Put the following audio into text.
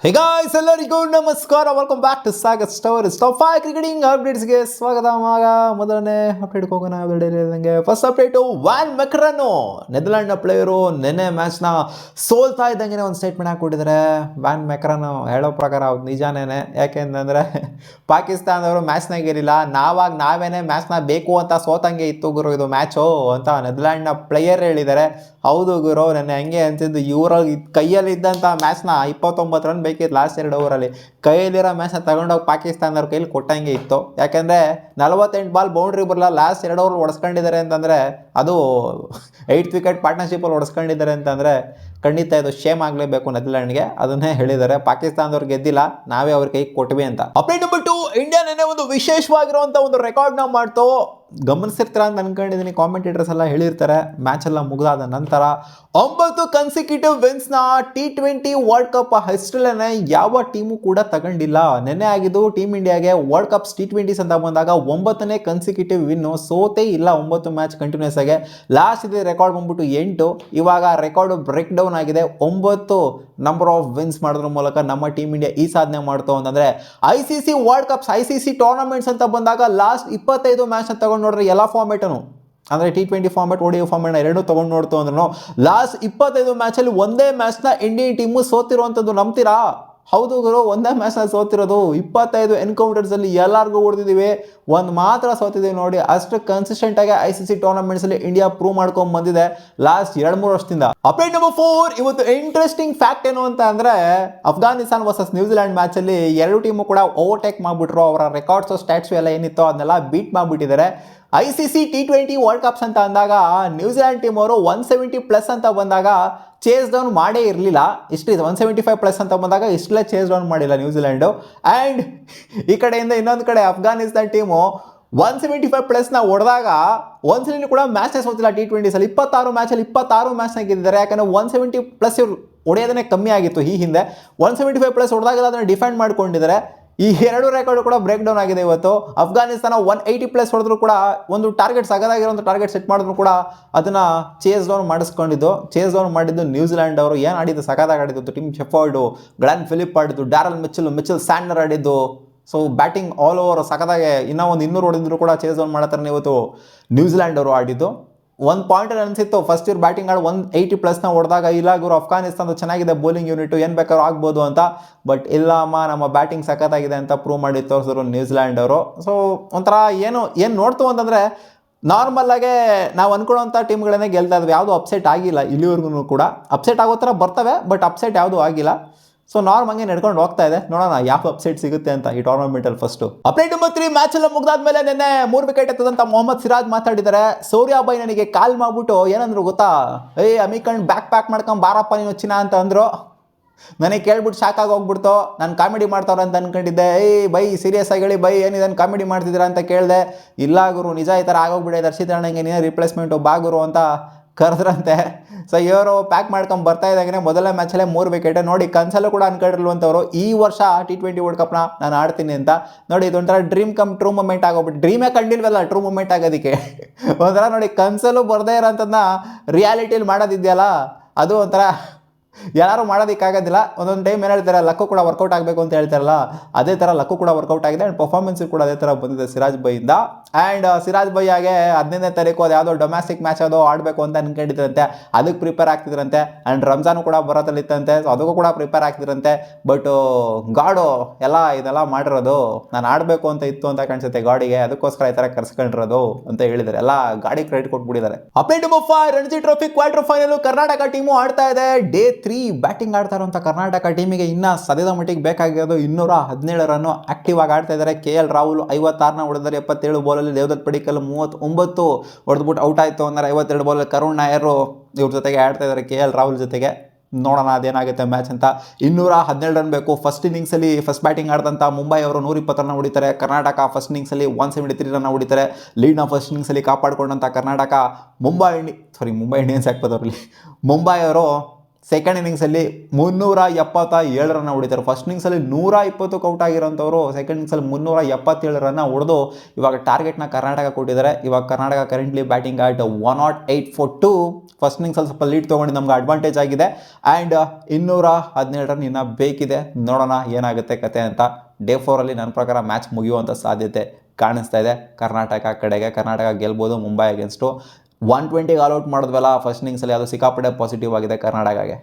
ಹೇ guys ಎಲ್ಲರಿಗೂ ನಮಸ್ಕಾರ, welcome back to Sagar stories. Top 5 cricketing ಅಪ್ಡೇಟ್ಸ್ಗೆ ಸ್ವಾಗತ. ಮೊದಲನೇ ಅಪ್ಡೇಟ್ಗೆ ಹೋಗೋಣ. ಫಸ್ಟ್ ಅಪ್ಡೇಟು, ವ್ಯಾನ್ ಮೆಕ್ರನು ನೆದರ್ಲ್ಯಾಂಡ್ನ ಪ್ಲೇಯರು ನೆನ್ನೆ ಮ್ಯಾಚ್ನ ಸೋಲ್ತಾ ಇದ್ದಂಗೆ ಒಂದು ಸ್ಟೇಟ್ಮೆಂಟ್ ಹಾಕ್ಕೊಟ್ಟಿದ್ದಾರೆ. ವ್ಯಾನ್ ಮೆಕ್ರನು ಹೇಳೋ ಪ್ರಕಾರ ಅವ್ರು ನಿಜಾನೇನೆ. ಯಾಕೆಂತಂದರೆ ಪಾಕಿಸ್ತಾನದವರು ಮ್ಯಾಚ್ನ ಗೆಲ್ಲಿಲ್ಲ, ನಾವೇನೇ ಮ್ಯಾಚ್ನ ಬೇಕು ಅಂತ ಸೋತಂಗೆ ಇತ್ತು ಗುರು ಇದು ಮ್ಯಾಚು ಅಂತ ನೆದರ್ಲ್ಯಾಂಡ್ನ ಪ್ಲೇಯರ್ ಹೇಳಿದ್ದಾರೆ. ಹೌದು ಗುರು, ನೆನ್ನೆ ಹಂಗೆ ಅನ್ಸಿದ್ದು. ಇವ್ರಲ್ಲಿ ಕೈಯಲ್ಲಿದ್ದಂಥ ಮ್ಯಾಚ್ನ 29 ರನ್ ಬೇಕಿತ್ತು ಲಾಸ್ಟ್ 2 ಓವರಲ್ಲಿ. ಕೈಯಲ್ಲಿರೋ ಮ್ಯಾಚ್ನ ತಗೊಂಡೋಗಿ ಪಾಕಿಸ್ತಾನದವ್ರ ಕೈಲಿ ಕೊಟ್ಟಂಗೆ ಇತ್ತು. ಯಾಕೆಂದರೆ 48 ಬಾಲ್ ಬೌಂಡ್ರಿ ಬರಲ್ಲ, ಲಾಸ್ಟ್ 2 ಓವರ್ ಹೊಡೆಸ್ಕೊಂಡಿದ್ದಾರೆ ಅಂತಂದರೆ ಅದು 8th ವಿಕೆಟ್ ಪಾರ್ಟ್ನರ್ಶಿಪ್ಪಲ್ಲಿ ಹೊಡೆಸ್ಕೊಂಡಿದ್ದಾರೆ ಅಂತಂದರೆ ಖಂಡಿತ ಇದು ಶೇಮ್ ಆಗಲೇಬೇಕು ನೆದರ್ಲ್ಯಾಂಡ್ಗೆ. ಅದನ್ನೇ ಹೇಳಿದ್ದಾರೆ. ಪಾಕಿಸ್ತಾನದವ್ರು ಗೆದ್ದಿಲ್ಲ, ನಾವೇ ಅವ್ರ ಕೈಗೆ ಕೊಟ್ವಿ ಅಂತ. ಅಪ್ಡೇಟ್ ನಂಬರ್ 2, ಇಂಡಿಯಾ ನೆನ್ನೆ ಒಂದು ವಿಶೇಷವಾಗಿರುವಂಥ ಒಂದು ರೆಕಾರ್ಡ್ನ ಮಾಡ್ತು. ಗಮನಿಸಿರ್ತೀರ ಅಂತ ಅನ್ಕೊಂಡಿದ್ದೀನಿ, ಕಾಮೆಂಟೇಟರ್ಸ್ ಎಲ್ಲ ಹೇಳಿರ್ತಾರೆ. ಮ್ಯಾಚ್ ಎಲ್ಲ ಮುಗಿದಾದ ನಂತರ 9 ಕನ್ಸಿಕ್ಯೂಟಿವ್ ವಿನ್ಸ್ನ T20 ವರ್ಲ್ಡ್ ಕಪ್ ಹಿಸ್ಟ್ರಿಲೇ ಯಾವ ಟೀಮು ಕೂಡ ತಗೊಂಡಿಲ್ಲ. ನೆನ್ನೆ ಆಗಿದ್ದು ಟೀಮ್ ಇಂಡಿಯಾಗೆ ವರ್ಲ್ಡ್ ಕಪ್ಸ್ T20s ಅಂತ ಬಂದಾಗ 9ನೇ ಕನ್ಸಿಕ್ಯೂಟಿವ್ ವಿನ್ನು. ಸೋತೇ ಇಲ್ಲ 9 ಮ್ಯಾಚ್ ಕಂಟಿನ್ಯೂಸ್ ಆಗಿ. ಲಾಸ್ಟ್ ಇದೆ ರೆಕಾರ್ಡ್ ಬಂದ್ಬಿಟ್ಟು 8. ಇವಾಗ ರೆಕಾರ್ಡ್ ಬ್ರೇಕ್ ಡೌನ್ ಆಗಿದೆ. 9 ನಂಬರ್ ಆಫ್ ವಿನ್ಸ್ ಮಾಡೋದ್ರ ಮೂಲಕ ನಮ್ಮ ಟೀಮ್ ಇಂಡಿಯಾ ಈ ಸಾಧನೆ ಮಾಡ್ತು ಅಂತಂದರೆ, ICC world cups ICC tournaments ಅಂತ ಬಂದಾಗ ಲಾಸ್ಟ್ 25 ಮ್ಯಾಚ್ನ ತಗೊಂಡು ನೋಡ್ರಿ, ಎಲ್ಲ ಫಾರ್ಮೇಟನು ಅಂದರೆ T20 ಫಾರ್ಮೆಟ್, ODI ಫಾರ್ಮೆಟ್ ಎರಡೂ ತೊಗೊಂಡು ನೋಡ್ತು ಅಂದ್ರೂ ಲಾಸ್ಟ್ 25 ಮ್ಯಾಚಲ್ಲಿ ಒಂದೇ ಮ್ಯಾಚ್ನ ಇಂಡಿಯನ್ ಟೀಮು ಸೋತಿರುವಂಥದ್ದು ನಂಬ್ತೀರಾ? ಹೌದು ಗುರು, ಒಂದೇ ಮ್ಯಾಚ್ನ ಸೋತಿರೋದು. 25 ಎನ್ಕೌಂಟರ್ಸಲ್ಲಿ ಎಲ್ಲರಿಗೂ ಹೊಡೆದಿದ್ದೀವಿ, ಒಂದು ಮಾತ್ರ ಸೋತಿದ್ದೀವಿ ನೋಡಿ. ಅಷ್ಟು ಕನ್ಸಿಸ್ಟೆಂಟಾಗಿ ICC ಟೂರ್ನಮೆಂಟ್ಸಲ್ಲಿ ಇಂಡಿಯಾ ಪ್ರೂವ್ ಮಾಡ್ಕೊಂಡು ಬಂದಿದೆ ಲಾಸ್ಟ್ 2-3 ವರ್ಷದಿಂದ. ಅಪ್ಡೇಟ್ ನಂಬರ್ 4, ಇವತ್ತು ಇಂಟ್ರೆಸ್ಟಿಂಗ್ ಫ್ಯಾಕ್ಟ್ ಏನು ಅಂತ ಅಂದರೆ, ಅಫ್ಘಾನಿಸ್ತಾನ್ ವರ್ಸಸ್ ನ್ಯೂಜಿಲ್ಯಾಂಡ್ ಮ್ಯಾಚಲ್ಲಿ ಎರಡು ಟೀಮು ಕೂಡ ಓವರ್ಟೇಕ್ ಮಾಡಿಬಿಟ್ರು. ಅವರ ರೆಕಾರ್ಡ್ಸು ಸ್ಟ್ಯಾಟ್ಸು ಎಲ್ಲ ಏನಿತ್ತು ಅದನ್ನೆಲ್ಲ ಬೀಟ್ ಮಾಡಿಬಿಟ್ಟಿದ್ದಾರೆ. ICC T20 ವರ್ಲ್ಡ್ ಕಪ್ಸ್ ಅಂತ ಅಂದಾಗ ನ್ಯೂಜಿಲ್ಯಾಂಡ್ ಟೀಮ್ ಅವರು 170+ ಅಂತ ಬಂದಾಗ ಚೇಸ್ ಡೌನ್ ಮಾಡೇ ಇರಲಿಲ್ಲ. ಇಷ್ಟಿದೆ 175+ ಅಂತ ಬಂದಾಗ ಇಷ್ಟಲೇ ಚೇಸ್ ಡೌನ್ ಮಾಡಿಲ್ಲ ನ್ಯೂಜಿಲ್ಯಾಂಡು. ಆ್ಯಂಡ್ ಈ ಕಡೆಯಿಂದ ಇನ್ನೊಂದು ಕಡೆ ಅಫ್ಘಾನಿಸ್ತಾನ್ ಟೀಮು 175+ನ ಹೊಡೆದಾಗ ಒಂದ್ಸಲಿ ಕೂಡ ಮ್ಯಾಚ್ನೇ ಸೋತಿಲ್ಲ. T20ಸಲ್ಲಿ 26 ಮ್ಯಾಚಲ್ಲಿ 26 ಮ್ಯಾಚ್ನ ಗೆದ್ದಿದ್ದಾರೆ. ಯಾಕಂದರೆ 170+ ಇವ್ರು ಹೊಡೆಯೋದನ್ನೇ ಕಮ್ಮಿ ಆಗಿತ್ತು ಈ ಹಿಂದೆ. 175+ ಹೊಡೆದಾಗ ಅದನ್ನು ಡಿಫೆಂಡ್ ಮಾಡ್ಕೊಂಡಿದ್ದಾರೆ. ಈ ಎರಡು ರೆಕಾರ್ಡ್ ಕೂಡ ಬ್ರೇಕ್ ಡೌನ್ ಆಗಿದೆ ಇವತ್ತು. ಅಫ್ಘಾನಿಸ್ತಾನ 180+ ಹೊಡೆದ್ರು ಕೂಡ, ಒಂದು ಟಾರ್ಗೆಟ್ ಸಗದಾಗಿರೋಂಥ ಟಾರ್ಗೆಟ್ ಸೆಟ್ ಮಾಡಿದ್ರು ಕೂಡ ಅದನ್ನು ಚೇಸ್ ಡೌನ್ ಮಾಡಿದ್ದು ನ್ಯೂಜಿಲ್ಯಾಂಡ್ ಅವರು. ಏನು ಆಡಿದ್ದು, ಸಗದಾಗಿ ಆಡಿದ್ದು. ಟಿಮ್ ಶೆಫರ್ಡು, ಗ್ಲೆನ್ ಫಿಲಿಪ್ ಆಡಿದ್ದು, ಡ್ಯಾರಲ್ ಮಿಚೆಲ್ ಸ್ಯಾಂಡರ್ ಆಡಿದ್ದು. ಸೊ ಬ್ಯಾಟಿಂಗ್ ಆಲ್ ಓವರ್ ಸಖತ್ತಾಗೆ. ಇನ್ನೂ ಒಂದು 200 ಹೊಡೆದಿದ್ರು ಕೂಡ ಚೇಸ್ ಡೌನ್ ಮಾಡತ್ತಾರೆ ಇವತ್ತು ನ್ಯೂಜಿಲ್ಯಾಂಡ್ ಅವರು ಆಡಿದ್ದು. ಒಂದು ಪಾಯಿಂಟಲ್ಲಿ ಅನಿಸಿತ್ತು ಫಸ್ಟ್ ಇವ್ರು ಬ್ಯಾಟಿಂಗ್ ಆಡಿ 180+ನ ಹೊಡೆದಾಗ, ಇಲ್ಲ ಗುರು ಅಫ್ಘಾನಿಸ್ತಾನದ ಚೆನ್ನಾಗಿದೆ ಬೌಲಿಂಗ್ ಯೂನಿಟು, ಏನು ಬೇಕಾದ್ರೂ ಆಗ್ಬೋದು ಅಂತ. ಬಟ್ ಇಲ್ಲಮ್ಮ, ನಮ್ಮ ಬ್ಯಾಟಿಂಗ್ ಸಖತ್ತಾಗಿದೆ ಅಂತ ಪ್ರೂವ್ ಮಾಡಿ ತೋರಿಸಿದ್ರು ನ್ಯೂಜಿಲ್ಯಾಂಡ್ ಅವರು. ಸೊ ಒಂಥರ ಏನು ನೋಡ್ತು ಅಂತಂದರೆ, ನಾರ್ಮಲ್ಲಾಗೆ ನಾವು ಅಂದ್ಕೊಳ್ಳೋಂಥ ಟೀಮ್ಗಳನ್ನೇ ಗೆಲ್ತಾ ಇದ್ವಿ. ಯಾವುದೂ ಅಪ್ಸೆಟ್ ಆಗಿಲ್ಲ ಇಲ್ಲಿವರೆಗೂ ಕೂಡ. ಅಪ್ಸೆಟ್ ಆಗೋ ಥರ ಬರ್ತವೆ, ಬಟ್ ಅಪ್ಸೆಟ್ ಯಾವುದೂ ಆಗಿಲ್ಲ. ಸೊ ನಾರ್ಮ್ ಹಂಗೆ ನಡ್ಕೊಂಡು ಹೋಗ್ತಾ ಇದೆ. ನೋಡೋಣ ಯಾವ ಅಪ್ಸೆಟ್ ಸಿಗುತ್ತೆ ಅಂತ ಈ ಟೂರ್ನಮೆಂಟಲ್ಲಿ. ಫಸ್ಟು ಅಪ್ಡೇಟ್ ನಂಬರ್ 3, ಮ್ಯಾಚ್ ಎಲ್ಲ ಮುಗ್ದಾದ್ಮೇಲೆ ನಿನ್ನೆ 3 ವಿಕೆಟ್ ಎತ್ತದಂತ ಮೊಹಮ್ಮದ್ ಸಿರಾಜ್ ಮಾತಾಡಿದ್ದಾರೆ. ಸೂರ್ಯಾಬಾಯಿ ನನಗೆ ಕಾಲ್ ಮಾಡಿಬಿಟ್ಟು ಏನಂದ್ರು ಗೊತ್ತಾ, ಅಮಿಕಂಡ್ ಬ್ಯಾಕ್ ಪ್ಯಾಕ್ ಮಾಡ್ಕೊಂಡು ಬಾರಪ್ಪ ನೀನು ಚಿನ್ನ ಅಂತ ಅಂದರು. ನನಗೆ ಕೇಳ್ಬಿಟ್ಟು ಶಾಕಾಗಿ ಹೋಗ್ಬಿಡ್ತು. ನಾನು ಕಾಮಿಡಿ ಮಾಡ್ತಾವ್ರೆ ಅಂತ ಅನ್ಕೊಂಡಿದ್ದೆ. ಬೈ ಸೀರಿಯಸ್ ಆಗಿ ಹೇಳಿ ಬೈ, ಏನಿದೆ ಕಾಮಿಡಿ ಮಾಡ್ತಿದ್ದೀರಾ ಅಂತ ಕೇಳಿದೆ. ಇಲ್ಲ ಗುರು ನಿಜ ಈ ಥರ ಆಗೋಗ್ಬಿಟ್ಟೆ, ದರ್ಶಿತ್ ಅಣ್ಣಂಗೆ ನೀನೇ ರಿಪ್ಲೇಸ್ಮೆಂಟು ಬಾ ಗುರು ಅಂತ ಕರೆದ್ರಂತೆ. ಸೊ ಇವರು ಪ್ಯಾಕ್ ಮಾಡ್ಕೊಂಡು ಬರ್ತಾ ಇದ್ದಾಗೆ ಮೊದಲನೇ ಮ್ಯಾಚಲ್ಲೇ 3 ವಿಕೆಟ್. ನೋಡಿ, ಕನ್ಸಲ್ಲೂ ಕೂಡ ಅನ್ಕೊಂಡಿರುವಂಥವ್ರು ಈ ವರ್ಷ T20 ವರ್ಲ್ಡ್ ಕಪ್ನ ನಾನು ಆಡ್ತೀನಿ ಅಂತ. ನೋಡಿ, ಇದೊಂಥರ ಡ್ರೀಮ್ ಕಮ್ ಟ್ರೂ ಮೂಮೆಂಟ್ ಆಗೋಗ್ಬಿಟ್ಟು, ಡ್ರೀಮೇ ಕಂಡಿಲ್ವಲ್ಲ ಟ್ರೂ ಮೂಮೆಂಟ್ ಆಗೋದಕ್ಕೆ. ಒಂಥರ ನೋಡಿ, ಕನ್ಸಲ್ಲೂ ಬರದೇ ಇರೋಂಥದ್ದನ್ನ ರಿಯಾಲಿಟಿಲಿ ಮಾಡೋದಿದೆಯಲ್ಲ, ಅದು ಒಂಥರ ಯಾರು ಮಾಡೋದಕ್ಕಾಗೋದಿಲ್ಲ. ಒಂದೊಂದು ಟೈಮ್ ಏನು ಹೇಳ್ತಾರೆ, ಲಕ್ಕು ಕೂಡ ವರ್ಕೌಟ್ ಆಗಬೇಕು ಅಂತ ಹೇಳ್ತಾರಲ್ಲ, ಅದೇ ಥರ ಲಕ್ಕು ಕೂಡ ವರ್ಕೌಟ್ ಆಗಿದೆ. ಆ್ಯಂಡ್ ಪರ್ಫಾರ್ಮೆನ್ಸು ಕೂಡ ಅದೇ ಥರ ಬಂದಿದೆ ಸಿರಾಜ್ ಬೈಯಿಂದ. ಆ್ಯಂಡ್ ಸಿರಾಜ್ ಬೈಯಾಗೆ 15ನೇ ತಾರೀಕು ಅದು ಯಾವುದೋ ಡೊಮ್ಯಾಸ್ಟಿಕ್ ಮ್ಯಾಚ್ ಯಾವುದೋ ಆಡಬೇಕು ಅಂತ ಅನ್ಕೊಂಡಿದ್ರಂತೆ. ಅದಕ್ಕೆ ಪ್ರಿಪೇರ್ ಆಗ್ತಿದ್ರಂತೆ. ಆ್ಯಂಡ್ ರಂಜಾನು ಕೂಡ ಬರೋದಲ್ಲಿತ್ತಂತೆ, ಸೊ ಅದಕ್ಕೂ ಕೂಡ ಪ್ರಿಪೇರ್ ಆಗ್ತಿದ್ರಂತೆ. ಬಟ್ ಗಾಡು ಇದೆಲ್ಲ ಮಾಡಿರೋದು ನಾನು ಆಡಬೇಕು ಅಂತ ಇತ್ತು ಅಂತ ಕಾಣಿಸುತ್ತೆ ಗಾಡಿಗೆ, ಅದಕ್ಕೋಸ್ಕರ ಈ ಥರ ಕರ್ಸ್ಕೊಂಡಿರೋದು ಅಂತ ಹೇಳಿದ್ದಾರೆ. ಎಲ್ಲ ಗಾಡಿ ಕ್ರೆಡಿಟ್ ಕೊಟ್ಬಿಟ್ಟಿದ್ದಾರೆ. Update number 5, Ranji trophy quarter final Karnataka team ಆಡ್ತಾ ಇದೆ. ಡೇ 3 ಬ್ಯಾಟಿಂಗ್ ಆಡ್ತಾ ಇರುವಂಥ ಕರ್ನಾಟಕ ಟೀಮಿಗೆ ಇನ್ನು ಸದ್ಯದ ಮಟ್ಟಿಗೆ ಬೇಕಾಗಿರೋದು 217 ರನ್ನು. ಆಕ್ಟಿವ್ ಆಗಿ ಆಡ್ತಾ ಇದ್ದಾರೆ. KL ರಾಹುಲ್ 56ನ ಹೊಡೆದರೆ 77 ಬಾಲಲ್ಲಿ. ದೇವದತ್ ಪಡಿಕ್ಕಲ್ 39 ಹೊಡೆದ್ಬಿಟ್ಟು ಔಟ್ ಆಯಿತು ಅಂದರೆ 52 ಬಾಲಲ್ಲಿ. ಕರುಣ್ ನಾಯರ್ ಇವ್ರ ಜೊತೆಗೆ ಆಡ್ತಾ ಇದ್ದಾರೆ, KL ರಾಹುಲ್ ಜೊತೆಗೆ. ನೋಡೋಣ ಅದೇನಾಗುತ್ತೆ ಮ್ಯಾಚ್ ಅಂತ. 217 ರನ್ ಬೇಕು. ಫಸ್ಟ್ ಇನ್ನಿಂಗ್ಸಲ್ಲಿ ಫಸ್ಟ್ ಬ್ಯಾಟಿಂಗ್ ಆಡಿದಂಥ ಮುಂಬೈ ಅವರು 120 ರನ್ ಹೊಡಿತಾರೆ. ಕರ್ನಾಟಕ ಫಸ್ಟ್ ಇನ್ನಿಂಗ್ಸಲ್ಲಿ 173 ರನ್ ಹೊಡಿತಾರೆ. ಲೀಡ್ನ ಫಸ್ಟ್ ಇನ್ನಿಂಗ್ಸಲ್ಲಿ ಕಾಪಾಡಿಕೊಂಡಂಥ ಕರ್ನಾಟಕ ಮುಂಬೈ ಇಂಡಿಯನ್ಸ್ ಹಾಕ್ಬೋದವ್ರಲ್ಲಿ. ಮುಂಬೈ ಅವರು ಸೆಕೆಂಡ್ ಇನ್ನಿಂಗ್ಸಲ್ಲಿ 377 ರನ್ ಹೊಡಿತಾರೆ. ಫಸ್ಟ್ ಇನ್ನಿಂಗ್ಸಲ್ಲಿ 120ಕ್ಕೆ ಔಟ್ ಆಗಿರೋಂಥವ್ರು ಸೆಕೆಂಡ್ ಇನ್ನಿಂಗ್ಸಲ್ಲಿ 377 ರನ್ ಹೊಡೆದು ಇವಾಗ ಟಾರ್ಗೆಟ್ನ ಕರ್ನಾಟಕ ಕೊಟ್ಟಿದ್ದಾರೆ. ಇವಾಗ Karnataka currently batting at 108 for 2. First ಇನ್ನಿಂಗ್ಸಲ್ಲಿ ಸ್ವಲ್ಪ ಲೀಡ್ ತೊಗೊಂಡು ನಮ್ಗೆ ಅಡ್ವಾಂಟೇಜ್ ಆಗಿದೆ. ಆ್ಯಂಡ್ 217 ರನ್ ಇನ್ನೂ ಬೇಕಿದೆ. ನೋಡೋಣ ಏನಾಗುತ್ತೆ ಕತೆ ಅಂತ. ಡೇ 4ಅಲ್ಲಿ ನನ್ನ ಪ್ರಕಾರ ಮ್ಯಾಚ್ ಮುಗಿಯುವಂಥ ಸಾಧ್ಯತೆ ಕಾಣಿಸ್ತಾ ಇದೆ ಕರ್ನಾಟಕ ಕಡೆಗೆ. ಕರ್ನಾಟಕ ಗೆಲ್ಬೋದು ಮುಂಬೈ ಅಗೇನ್ಸ್ಟು. 120ಗೆ ಆಲ್ ಔಟ್ ಮಾಡಿದ್ವಲ್ಲ ಫಸ್ಟ್ ಇನ್ನಿಂಗ್ಸಲ್ಲಿ, ಅದು ಸಿಕ್ಕಾಪಟ್ಟೆ ಪಾಸಿಟಿವ್ ಆಗಿದೆ ಕರ್ನಾಟಕಗೆ.